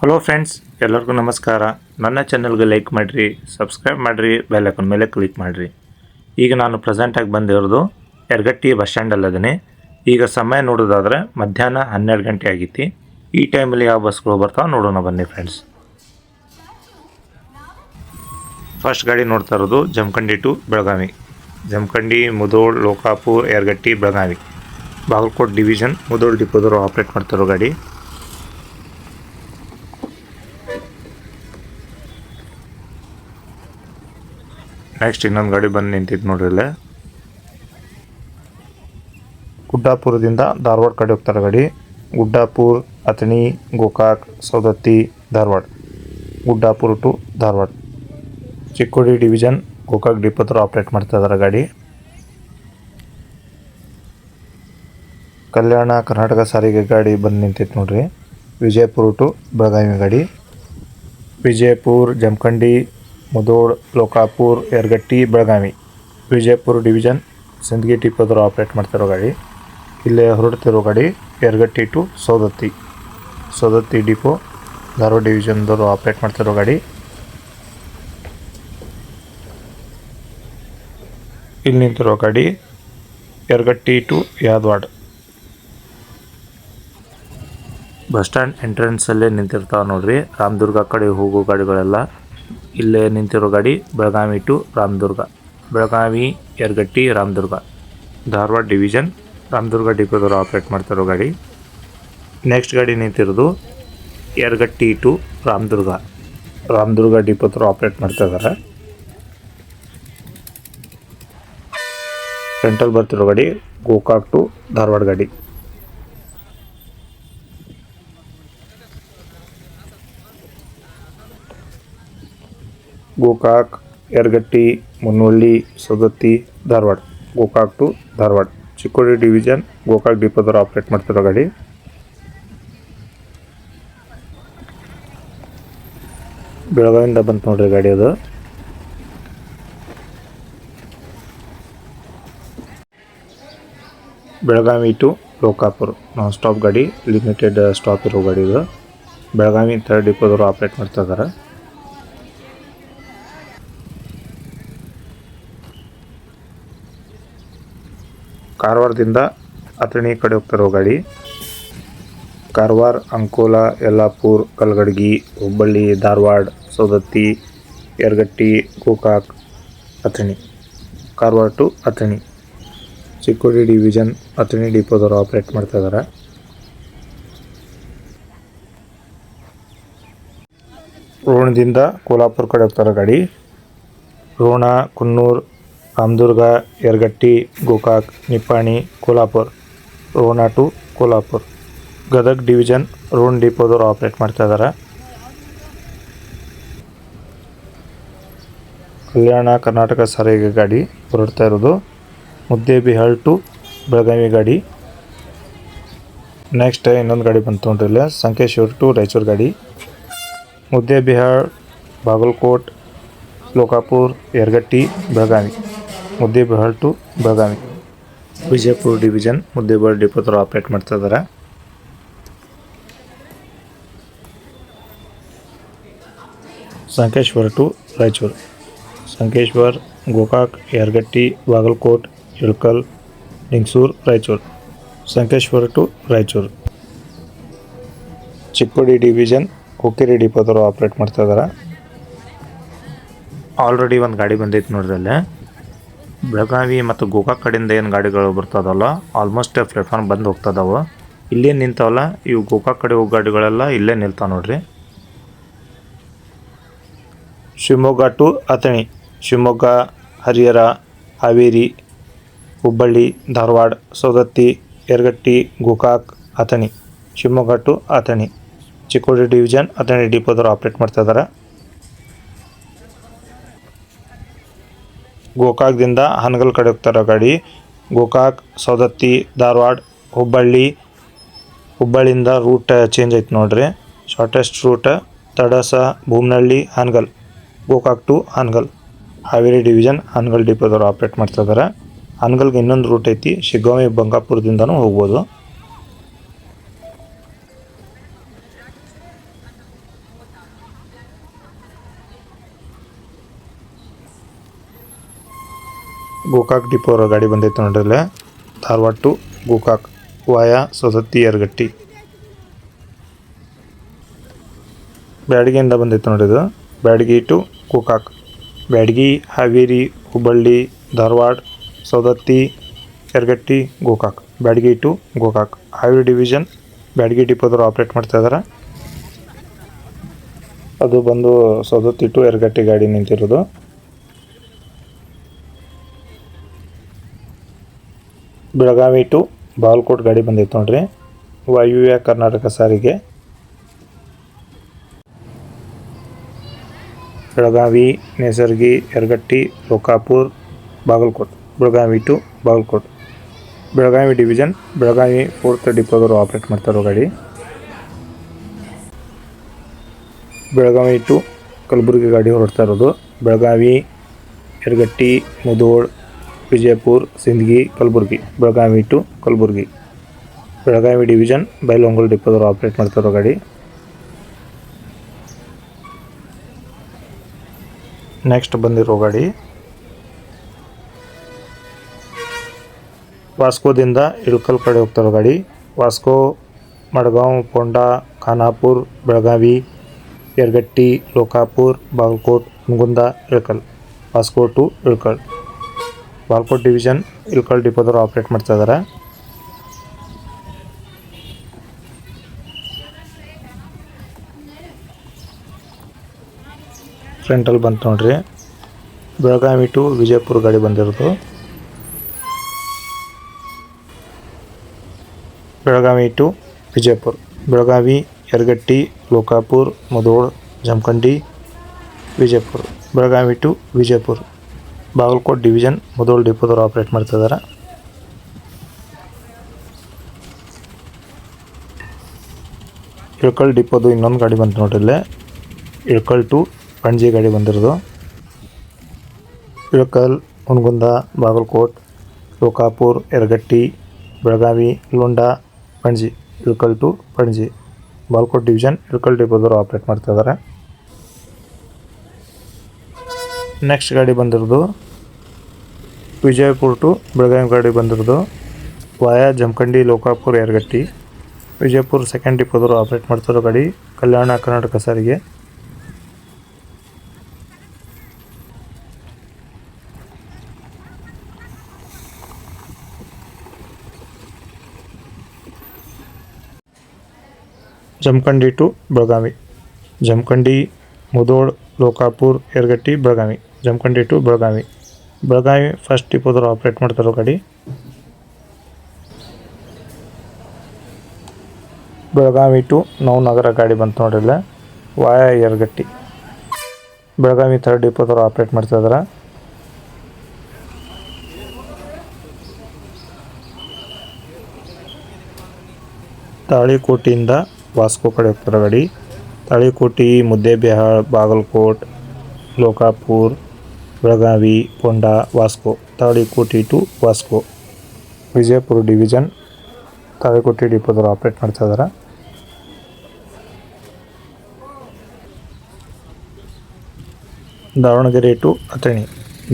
Hello friends, ಎಲ್ಲರಿಗೂ ನಮಸ್ಕಾರ. ನನ್ನ ಚಾನಲ್ಗೆ ಲೈಕ್ ಮಾಡಿರಿ, ಸಬ್ಸ್ಕ್ರೈಬ್ ಮಾಡಿರಿ, ಬೆಲ್ ಐಕಾನ್ ಮೇಲೆ ಕ್ಲಿಕ್ ಮಾಡಿರಿ. ಈಗ ನಾನು ಪ್ರೆಸೆಂಟಾಗಿ ಬಂದಿರೋದು ಯರಗಟ್ಟಿ ಬಸ್ ಸ್ಟ್ಯಾಂಡಲ್ಲದೇ. ಈಗ ಸಮಯ ನೋಡೋದಾದರೆ ಮಧ್ಯಾಹ್ನ 12 ಗಂಟೆ ಆಗೈತಿ. ಈ ಟೈಮಲ್ಲಿ ಯಾವ ಬಸ್ಗಳು ಬರ್ತಾವೆ ನೋಡೋಣ ಬನ್ನಿ ಫ್ರೆಂಡ್ಸ್. ಫಸ್ಟ್ ಗಾಡಿ ನೋಡ್ತಾ ಇರೋದು ಜಮಖಂಡಿ ಟು ಬೆಳಗಾವಿ. ಜಮಖಂಡಿ, ಮುಧೋಳ್, ಲೋಕಾಪುರ್, ಯರಗಟ್ಟಿ, ಬೆಳಗಾವಿ, ಬಾಗಲಕೋಟೆ ಡಿವಿಷನ್ ಮುಧೋಳ್ ಡಿಪೋದವರು ಆಪ್ರೇಟ್ ಮಾಡ್ತಾರೋ ಗಾಡಿ. ನೆಕ್ಸ್ಟ್ ಇನ್ನೊಂದು ಗಾಡಿ ಬಂದು ನಿಂತಿದ್ದು ನೋಡ್ರಿ ಇಲ್ಲೇ. ಗುಡ್ಡಾಪುರದಿಂದ ಧಾರವಾಡ ಕಡೆ ಹೋಗ್ತಾರೆ ಗಾಡಿ. ಗುಡ್ಡಾಪುರ್, ಅಥಣಿ, ಗೋಕಾಕ್, ಸೌದತ್ತಿ, ಧಾರವಾಡ. ಗುಡ್ಡಾಪುರ ಟು ಧಾರವಾಡ. ಚಿಕ್ಕೋಡಿ ಡಿವಿಷನ್ ಗೋಕಾಕ್ ಡಿಪೋದವರು ಆಪ್ರೇಟ್ ಮಾಡ್ತಾ ಇದ್ದಾರೆ ಗಾಡಿ. ಕಲ್ಯಾಣ ಕರ್ನಾಟಕ ಸಾರಿಗೆ ಗಾಡಿ ಬಂದು ನಿಂತಿತ್ತು ನೋಡ್ರಿ. ವಿಜಯಪುರ ಟು ಬೆಳಗಾವಿ ಗಾಡಿ. ವಿಜಯಪುರ, ಜಮಖಂಡಿ, ಮುಧೋಳ್, ಲೋಕಾಪುರ್, ಯರಗಟ್ಟಿ, ಬೆಳಗಾವಿ. ವಿಜಯಪುರ ಡಿವಿಷನ್ ಸಿಂದಗಿ ಡಿಪೋದವರು ಆಪ್ರೇಟ್ ಮಾಡ್ತಿರೋ ಗಾಡಿ. ಇಲ್ಲೇ ಹೊರಡ್ತಿರೋ ಗಾಡಿ ಯರಗಟ್ಟಿ ಟು ಸೌದತ್ತಿ. ಸೌದತ್ತಿ ಡಿಪೋ ಧಾರವಾಡ ಡಿವಿಷನ್ದವರು ಆಪ್ರೇಟ್ ಮಾಡ್ತಿರೋ ಗಾಡಿ. ಇಲ್ಲಿ ನಿಂತಿರೋ ಗಾಡಿ Yaragatti to Yadwad. Bus stand ಎಂಟ್ರೆನ್ಸಲ್ಲೇ ನಿಂತಿರ್ತಾವೆ ನೋಡ್ರಿ. ರಾಮದುರ್ಗ ಕಡೆ ಹೋಗೋ ಗಾಡಿಗಳೆಲ್ಲ ಇಲ್ಲೇ ನಿಂತಿರೋ ಗಾಡಿ ಬೆಳಗಾವಿ ಟು ರಾಮದುರ್ಗ. ಬೆಳಗಾವಿ, ಯರಗಟ್ಟಿ, ರಾಮದುರ್ಗ. ಧಾರವಾಡ ಡಿವಿಷನ್ ರಾಮದುರ್ಗ ಡಿಪೋದವರು ಆಪ್ರೇಟ್ ಮಾಡ್ತಿರೋ ಗಾಡಿ. ನೆಕ್ಸ್ಟ್ ಗಾಡಿ ನಿಂತಿರೋದು ಯರಗಟ್ಟಿ ಟು ರಾಮದುರ್ಗ. ರಾಮದುರ್ಗ ಡಿಪೋದವರು ಆಪ್ರೇಟ್ ಮಾಡ್ತಾ ಇದ್ದಾರೆ. ಸೆಂಟ್ರಲ್ ಬರ್ತಿರೋ ಗಾಡಿ ಗೋಕಾಕ್ ಟು ಧಾರವಾಡ ಗಾಡಿ. ಗೋಕಾಕ್, ಯರಗಟ್ಟಿ, ಮುನ್ನವಳ್ಳಿ, ಸೌದತ್ತಿ, ಧಾರವಾಡ. ಗೋಕಾಕ್ ಟು ಧಾರವಾಡ. ಚಿಕ್ಕೋಡಿ ಡಿವಿಷನ್ ಗೋಕಾಕ್ ಡಿಪೋದವರು ಆಪ್ರೇಟ್ ಮಾಡ್ತಿರೋ ಗಾಡಿ. ಬೆಳಗಾವಿಯಿಂದ ಬಂತು ನೋಡ್ರಿ ಗಾಡಿ ಅದು. Belagavi to Lokapur non stop ಗಾಡಿ, ಲಿಮಿಟೆಡ್ ಸ್ಟಾಪ್ ಇರೋ ಗಾಡಿ ಇದು. ಬೆಳಗಾವಿ ಥರ್ಡ್ ಡಿಪೋದವರು ಆಪ್ರೇಟ್ ಮಾಡ್ತಾ ಇದ್ದಾರೆ. ಕಾರವಾರದಿಂದ ಅಥಣಿ ಕಡೆ ಹೋಗ್ತಿರೋ ಗಾಡಿ. ಕಾರವಾರ, ಅಂಕೋಲ, ಯಲ್ಲಾಪುರ್, ಕಲಗಡಗಿ, ಹುಬ್ಬಳ್ಳಿ, ಧಾರವಾಡ, ಸೌದತ್ತಿ, ಯರಗಟ್ಟಿ, ಗೋಕಾಕ್, ಅಥಣಿ. ಕಾರವಾರ ಟು ಅಥಣಿ. ಚಿಕ್ಕೋಡಿ ಡಿವಿಷನ್ ಅಥಣಿ ಡಿಪೋದವರು ಆಪ್ರೇಟ್ ಮಾಡ್ತಾ ಇದ್ದಾರೆ. ರೋಣದಿಂದ ಕೋಲ್ಹಾಪುರ ಕಡೆ ಹೋಗ್ತಾರೋ ಗಾಡಿ. ರೋಣ, ಕುನ್ನೂರ್, ರಾಮದುರ್ಗ, ಯರಗಟ್ಟಿ, ಗೋಕಾಕ್, ನಿಪ್ಪಾಣಿ, ಕೋಲ್ಹಾಪುರ. ರೋಣ ಟು ಕೋಲ್ಹಾಪುರ. ಗದಗ್ ಡಿವಿಷನ್ ರೋಣ ಡಿಪೋದವರು ಆಪ್ರೇಟ್ ಮಾಡ್ತಾ ಇದ್ದಾರೆ. ಕಲ್ಯಾಣ ಕರ್ನಾಟಕ ಸಾರಿಗೆ ಗಾಡಿ ಹೊರಡ್ತಾ ಇರೋದು ಮುದ್ದೇಬಿಹಾಳ್ ಟು ಬೆಳಗಾವಿ ಗಾಡಿ. ನೆಕ್ಸ್ಟ್ ಇನ್ನೊಂದು ಗಾಡಿ ಬಂತು ನೋಡ್ರಿ ಇಲ್ಲ, ಸಂಕೇಶ್ವರ ಟು ರಾಯಚೂರು ಗಾಡಿ. ಮುದ್ದೇಬಿಹಾಳ್, ಬಾಗಲಕೋಟ್, ಲೋಕಾಪುರ್, ಯರಗಟ್ಟಿ, ಬೆಳಗಾವಿ. ಮುದ್ದೇಬಿಹಾಳ್ ಟು ಬೆಳಗಾವಿ. ವಿಜಯಪುರ ಡಿವಿಷನ್ ಮುದ್ದೇಬಿಹಾಳ್ ಡಿಪೋದವರು ಆಪ್ರೇಟ್ ಮಾಡ್ತಾ ಇದ್ದಾರೆ. Sankeshwar to Raichur. Sankeshwar, Gokak, Yaragatti, Bagalkot, Ilkal, Lingsugur, Raichur. Sankeshwar to Raichur. Chikkodi division Hukkeri ಡಿಪೋದವರು ಆಪ್ರೇಟ್ ಮಾಡ್ತಾ ಇದ್ದಾರೆ. ಆಲ್ರೆಡಿ ಒಂದು ಗಾಡಿ ಬಂದೈತೆ ನೋಡ್ರಲ್ಲೇ. ಬೆಳಗಾವಿ ಮತ್ತು ಗೋಕಾಕ್ ಕಡೆಯಿಂದ ಏನು ಗಾಡಿಗಳು ಬರ್ತದಲ್ಲ ಆಲ್ಮೋಸ್ಟ್ ಪ್ಲಾಟ್ಫಾರ್ಮ್ ಬಂದು ಹೋಗ್ತದವು. ಇಲ್ಲೇ ನಿಂತವಲ್ಲ ಇವು ಗೋಕಾಕ್ ಕಡೆ ಹೋಗೋ ಗಾಡಿಗಳೆಲ್ಲ ಇಲ್ಲೇ ನಿಲ್ತಾವೆ ನೋಡ್ರಿ. Shivamogga to Athani. Shivamogga, Harihar, Haveri, Hubballi, Dharwad, Saundatti, Yaragatti, Gokak, Athani. Shivamogga to Athani. Chikkodi division Athani ಡಿಪೋದವರು ಆಪ್ರೇಟ್ ಮಾಡ್ತಾ ಇದ್ದಾರೆ. ಗೋಕಾಕ್ದಿಂದ ಹಾನಗಲ್ ಕಡೆ ಹೋಗ್ತಾರೋ ಗಾಡಿ. ಗೋಕಾಕ್, ಸೌದತ್ತಿ, ಧಾರವಾಡ, ಹುಬ್ಬಳ್ಳಿ. ಹುಬ್ಬಳ್ಳಿಯಿಂದ ರೂಟ್ ಚೇಂಜ್ ಐತೆ ನೋಡ್ರಿ. Shortest route Tadas, Bhoomanahalli, Hangal. Gokak to Hangal. Haveri division Hangal ಡಿಪೋದವರು ಆಪ್ರೇಟ್ ಮಾಡ್ತಾ ಇದ್ದಾರೆ. ಹಾನಗಲ್ಗೆ ಇನ್ನೊಂದು ರೂಟ್ ಐತಿ, ಶಿಗ್ಗಾಂವಿ, ಬಂಗಾಪುರದಿಂದನೂ ಹೋಗ್ಬೋದು. ಗೋಕಾಕ್ ಡಿಪೋ ಅವರ ಗಾಡಿ ಬಂದೈತೆ ನೋಡ್ರಿ ಇಲ್ಲೇ ಧಾರವಾಡ ಟು ಗೋಕಾಕ್ ವಾಯಾ ಸೌದತ್ತಿ ಯರಗಟ್ಟಿ. ಬ್ಯಾಡಗಿಯಿಂದ ಬಂದೈತೆ ನೋಡ್ರಿ ಇದು Byadgi to Gokak. Byadgi, Haveri, Hubballi, Dharwad, Saundatti, Yaragatti, Gokak. Byadgi to Gokak Haveri division Byadgi ಡಿಪೋದವರು ಆಪ್ರೇಟ್ ಮಾಡ್ತಾ ಇದ್ದಾರೆ. ಅದು ಬಂದು ಸೌದತ್ತಿ ಟು ಯರಗಟ್ಟಿ ಗಾಡಿ ನಿಂತಿರೋದು. ಬೆಳಗಾವಿ ಟು ಬಾಗಲಕೋಟ್ ಗಾಡಿ ಬಂದೈತೆ ನೋಡ್ರಿ Vayavya Karnataka Sarige. Belagavi, Nesargi, Yaragatti, Lokapur, Bagalkot. Belagavi to Bagalkot Belagavi division Belagavi 4th ಡಿಪೋದವರು ಆಪ್ರೇಟ್ ಮಾಡ್ತಾರೋ ಗಾಡಿ. ಬೆಳಗಾವಿ ಟು ಕಲಬುರಗಿ ಗಾಡಿ ಹೊರಡ್ತಾ ಇರೋದು. ಬೆಳಗಾವಿ, ಯರಗಟ್ಟಿ, ಮುಧೋಳ್, ವಿಜಯಪುರ, ಸಿಂದಗಿ, ಕಲಬುರಗಿ. ಬೆಳಗಾವಿ ಟು ಕಲಬುರಗಿ ಬೆಳಗಾವಿ ಡಿವಿಷನ್ ಬೈಲಹೊಂಗಲ ಡಿಪೋದವರು ಆಪ್ರೇಟ್ ಮಾಡ್ತಾರೋ ಗಾಡಿ. ನೆಕ್ಸ್ಟ್ ಬಂದಿರೋ ಗಾಡಿ ವಾಸ್ಕೋದಿಂದ ಇಳಕಲ್ ಕಡೆ ಹೋಗ್ತಾರೋ ಗಾಡಿ. ವಾಸ್ಕೋ, ಮಡಗಾಂವ್, ಪೋಂಡಾ, ಖಾನಾಪುರ್, ಬೆಳಗಾವಿ, ಯರಗಟ್ಟಿ, ಲೋಕಾಪುರ್, ಬಾಗಲಕೋಟ್, ಹುನಗುಂದ, ಇಳಕಲ್. ವಾಸ್ಕೋ ಟು ಇಳಕಲ್ ಬಾಗಲಕೋಟ್ ಡಿವಿಷನ್ ಇಳಕಲ್ ಡಿಪೋದವರು ಆಪ್ರೇಟ್ ಮಾಡ್ತಾ ಇದ್ದಾರೆ. ಫ್ರಂಟಲ್ಲಿ ಬಂತು ನೋಡ್ರಿ ಬೆಳಗಾವಿ ಟು ವಿಜಯಪುರ ಗಾಡಿ ಬಂದಿರೋದು. Belagavi to Vijayapura Belagavi, Yaragatti, Lokapur, Mudhol, Jamkhandi, Vijayapura. Belagavi to Vijayapura Bagalkot division Mudhol ಡಿಪೋದವರು ಆಪ್ರೇಟ್ ಮಾಡ್ತಾ ಇದ್ದಾರೆ. ಇಳಕಲ್ ಡಿಪೋದು ಇನ್ನೊಂದು ಗಾಡಿ ಬಂತು ನೋಡ್ರಿ ಇಲ್ಲೇ ಇಳಕಲ್ ಟು ಪಣಜಿ ಗಾಡಿ ಬಂದಿರೋದು. ಇಳಕಲ್, ಹುನಗುಂದ, ಬಾಗಲಕೋಟ್, ಲೋಕಾಪುರ್, ಯರಗಟ್ಟಿ, ಬೆಳಗಾವಿ, ಲೋಂಡಾ, ಪಣಜಿ. ಇಳಕಲ್ ಟು ಪಣಜಿ ಬಾಗಲಕೋಟ್ ಡಿವಿಷನ್ ಇಳಕಲ್ ಡಿಪೋದವರು ಆಪ್ರೇಟ್ ಮಾಡ್ತಾ ಇದ್ದಾರೆ. ನೆಕ್ಸ್ಟ್ ಗಾಡಿ ಬಂದಿರೋದು ವಿಜಯಪುರ ಟು ಬೆಳಗಾವಿ ಗಾಡಿ ಬಂದಿರೋದು ವಾಯಾ ಜಮಖಂಡಿ, ಲೋಕಾಪುರ್, ಯರಗಟ್ಟಿ. ವಿಜಯಪುರ 2nd ಡಿಪೋದವರು ಆಪ್ರೇಟ್ ಮಾಡ್ತಿರೋ ಗಾಡಿ Kalyana Karnataka Sarige. Jamkhandi to Belagavi Jamkhandi, Mudhol, Lokapur, Yaragatti, Belagavi. Jamkhandi to Belagavi 1st ಡಿಪೋದವರು ಆಪ್ರೇಟ್ ಮಾಡ್ತಾರೋ ಗಾಡಿ. ಬೆಳಗಾವಿ ಟು ನವನಗರ ಗಾಡಿ ಬಂತು ನೋಡಿಲ್ಲ ವಾಯಾ ಯರಗಟ್ಟಿ. ಬೆಳಗಾವಿ 3rd ಡಿಪೋದವರು ಆಪ್ರೇಟ್ ಮಾಡ್ತಾ ಇದ್ದಾರೆ. ತಾಳಿಕೋಟೆಯಿಂದ ವಾಸ್ಕೋ ಕಡೆ ಹೋಗ್ತಾರೋ ಗಾಡಿ. ತಾಳಿಕೋಟೆ, ಮುದ್ದೇಬಿಹಾಳ್, ಬಾಗಲಕೋಟ್, ಲೋಕಾಪುರ್, ಬೆಳಗಾವಿ, ಪೋಂಡಾ, ವಾಸ್ಕೋ. ತಾಳಿಕೋಟೆ ಟು ವಾಸ್ಕೋ ವಿಜಯಪುರ ಡಿವಿಷನ್ ತಾಳಿಕೋಟೆ ಡಿಪೋದವರು ಆಪ್ರೇಟ್ ಮಾಡ್ತಾ ಇದ್ದಾರೆ. Davanagere to Athani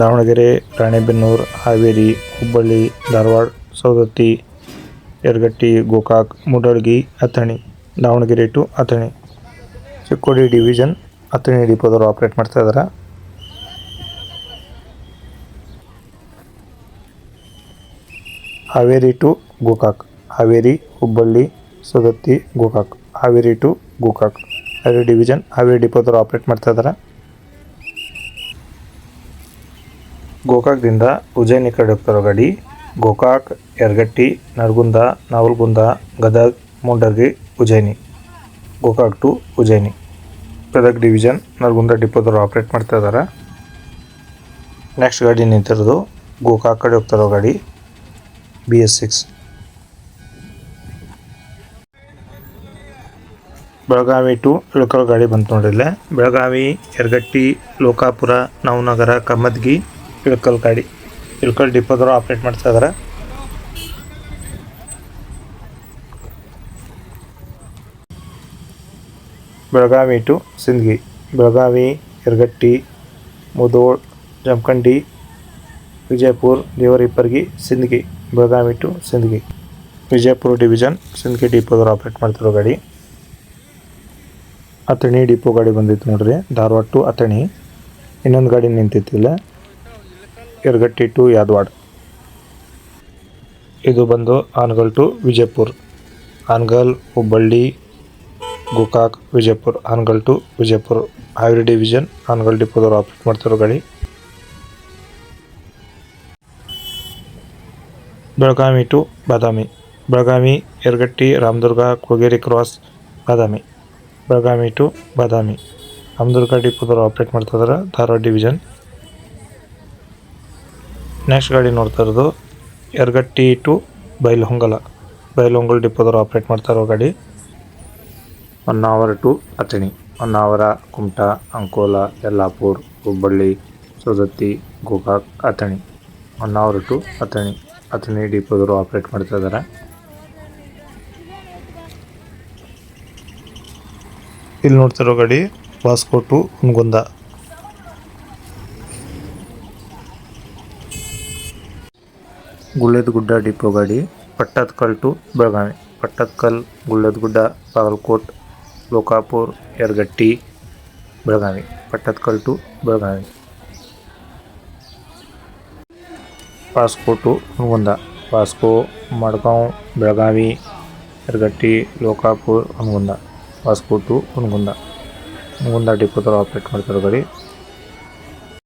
Davanagere, Ranebennur, Haveri, Hubballi, Dharwad, Saundatti, Yaragatti, Gokak, Mudalagi, Athani. Davanagere to Athani Chikkodi division Athani ಡಿಪೋದವರು ಆಪ್ರೇಟ್ ಮಾಡ್ತಾ ಇದ್ದಾರೆ. Haveri to Gokak Haveri, Hubballi, Saundatti, Gokak. Haveri to Gokak Haveri division Haveri ಡಿಪೋದವರು ಆಪ್ರೇಟ್ ಮಾಡ್ತಾ ಇದ್ದಾರೆ. ಗೋಕಾಕ್ದಿಂದ ಉಜ್ಜಯಿನಿ ಕಡೆ ಹೋಗ್ತಾರೋ ಗಾಡಿ. ಗೋಕಾಕ್, ಯರಗಟ್ಟಿ, ನರಗುಂದ, ನವಲಗುಂದ, ಗದಗ್, ಮುಂಡರ್ಗಿ, ಉಜ್ಜಯಿನಿ. ಗೋಕಾಕ್ ಟು ಉಜ್ಜಯಿನಿ ಗದಗ್ ಡಿವಿಷನ್ ನರಗುಂದ ಡಿಪೋದವರು ಆಪ್ರೇಟ್ ಮಾಡ್ತಾ ಇದ್ದಾರೆ. ನೆಕ್ಸ್ಟ್ ಗಾಡಿ ನಿಂತಿರೋದು ಗೋಕಾಕ್ ಕಡೆ ಹೋಗ್ತಾರೋ ಗಾಡಿ BS6. ಬೆಳಗಾವಿ ಟು ಇಳಕಲ್ ಗಾಡಿ ಬಂತು ನೋಡಿಲ್ಲ ಬೆಳಗಾವಿ, ಯರಗಟ್ಟಿ, ಲೋಕಾಪುರ, ನವನಗರ, ಕಮ್ಮದ್ಗಿ, ಇಳಕಲ್ ಗಾಡಿ ಇಳಕಲ್ ಡಿಪೋದವರು ಆಪ್ರೇಟ್ ಮಾಡ್ತಾ ಇದ್ದಾರೆ. Belagavi to Sindagi Belagavi, Yaragatti, Mudhol, Jamkhandi, Vijayapura Devarhippargi Sindagi Belagavi to Sindagi. Vijayapura division Sindagi ಡಿಪೋದವ್ರು ಆಪ್ರೇಟ್ ಮಾಡ್ತಿರೋ ಗಾಡಿ. ಅಥಣಿ ಡಿಪೋ ಗಾಡಿ ಬಂದಿತ್ತು ನೋಡ್ರಿ, ಧಾರವಾಡ ಟು ಅಥಣಿ. ಇನ್ನೊಂದು ಗಾಡಿ ನಿಂತಿತ್ತಿಲ್ಲ, ಯರಗಟ್ಟಿ ಟು ಯಾದವಾಡ. ಇದು ಬಂದು Hangal to Vijayapura. Hangal, Hubballi, Gokak, Vijayapura. Hangal to Vijayapura highway division Hangal ಡಿಪೋದವ್ರು ಆಪ್ರೇಟ್ ಮಾಡ್ತಿರೋ ಗಾಡಿ. Belagavi to Badami. Belagavi Yaragatti Ramdurg Kogeri cross Badami. Belagavi to Badami Ramdurg ಡಿಪೋದವ್ರು ಆಪ್ರೇಟ್ ಮಾಡ್ತಿದ್ದಾರೆ, ಧಾರವಾಡ ಡಿವಿಷನ್. ನೆಕ್ಸ್ಟ್ ಗಾಡಿ ನೋಡ್ತಾ ಇರೋದು ಯರಗಟ್ಟಿ ಟು ಬೈಲಹೊಂಗಲ. ಬೈಲಹೊಂಗಲ ಡಿಪೋದವ್ರು ಆಪ್ರೇಟ್ ಮಾಡ್ತಾರೋ ಗಾಡಿ. ಹೊನ್ನಾವರ ಟು ಅಥಣಿ. ಹೊನ್ನಾವರ, ಕುಮಟಾ, ಅಂಕೋಲಾ, ಯಲ್ಲಾಪುರ, ಹುಬ್ಬಳ್ಳಿ, ಸವದತ್ತಿ, ಗೋಕಾಕ್, ಅಥಣಿ. ಹೊನ್ನಾವರ ಟು ಅಥಣಿ. ಅಥಣಿ ಡಿಪೋದವರು ಆಪ್ರೇಟ್ ಮಾಡ್ತಾ ಇದ್ದಾರೆ. ಇಲ್ಲಿ ನೋಡ್ತಿರೋ ಗಾಡಿ ವಾಸ್ಕೋ ಟು ಹುನಗುಂದ. ಗುಳ್ಳೇದಗುಡ್ಡ ಡಿಪೋ ಗಾಡಿ Pattadakal to Belagavi. Pattadakal, Guledgudda, Bagalkot, Lokapur, Yaragatti, Belagavi. Pattadakal to Belagavi. Vasco to Hungund. Vasco, Madgaon, Belagavi, Yaragatti, Lokapur, Hungund. Vasco to Hungund. Hungund ಡಿಪೋದವ್ರು ಆಪ್ರೇಟ್ ಮಾಡ್ತಿರೋ ಗಾಡಿ.